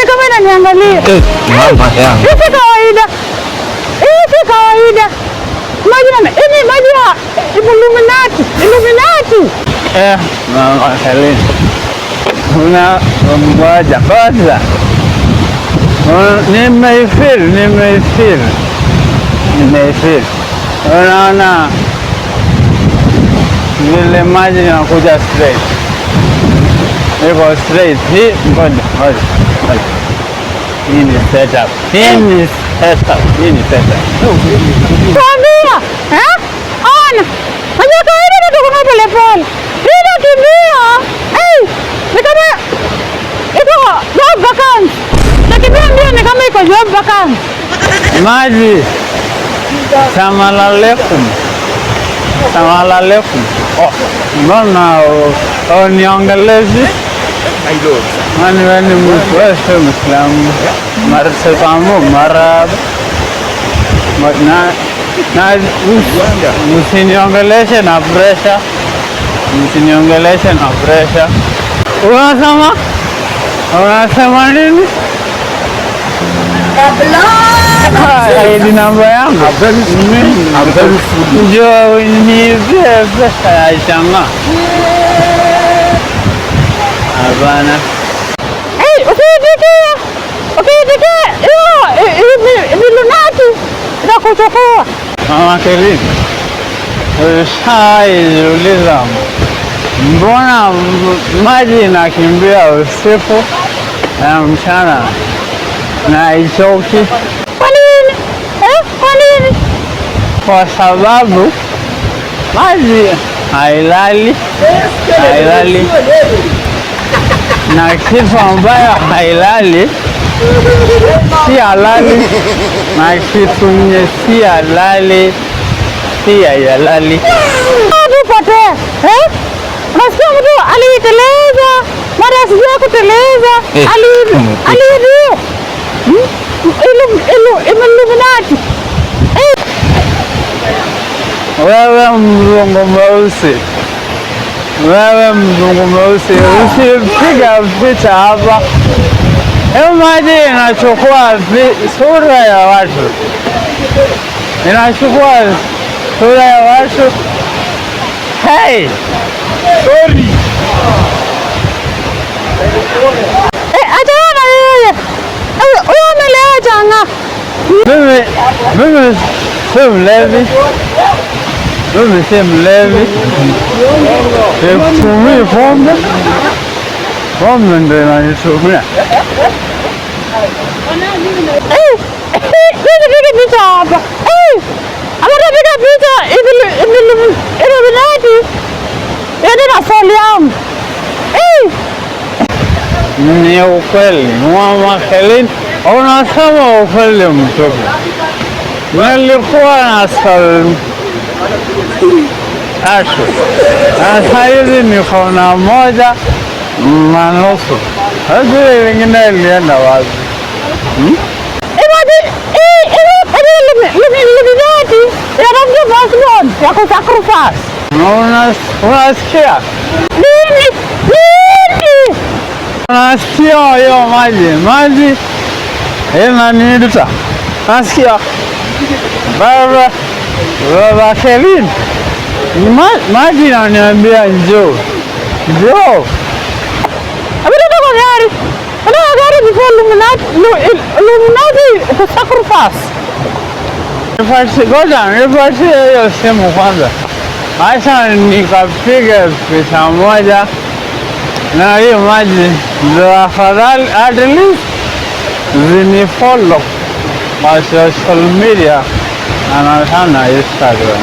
Mbona kama inaniangalia? Mama yangu. Hii kawaida. Hii kawaida. Maji ya Illuminati. Mama Helen. Una mmoja kwanza. Nimeifeel. Unaona vile maji yanakuja straight. Iko straight. Hii ngoja. Hii ni setup. Tuambia. Ona. Unajua kawaida ndio kuna polepole. Bila kimbia. Ni kama iko job vacant. Nakimbia mbio ni kama iko job vacant. Maji. Salamu alaikum. Mbona uniongelezi? Mani wewe ni Muislamu. Marhaba. Msiniongeleshe na pressure. Unasema nini? Hii namba yangu. Njoo unipe pesa ya changa. Hapana. Ukiitikia Illuminati itakuchukua. Mama Kelly, ushaiuliza mbona maji inakimbia usiku na mchana na haichoki? Kwa nini? Kwa sababu maji hailali na kitu ambayo hailali si halali, na kitu nye si halali si hayalali. Tupate unasikia mtu aliteleza mara sijua kuteleza aliidio Illuminati. Wewe mzungu mweusi, usipiga picha hapa. Maji inachukua sura ya watu. Hey! Sorry. Achana yeye. Huyo amelea changa. Mimi si mlevi. Situmii pombe. Pombe ndio inanitumia. Piga picha hapa. Piga picha Illuminati. Yaani na swali yangu. Ni ukweli. Mama Helen, unasema ukweli mtoto. Nilikuwa na swali tatu. Sasa hivi niko na moja na nusu. Hadi wengine ilienda wapi? Illuminati yanamjua passport ya kusacrifice. Unasikia? Nini? Unasikia hiyo maji inaniita. Nasikia baba Kevin, maji inaniambia njoo. Kwa gari. Gari before Illuminati to sacrifice. Nipatie hiyo simu kwanza. Acha nikapiga picha moja na hiyo maji ndio afadhali, at least zinifollow kwa social media na Instagram.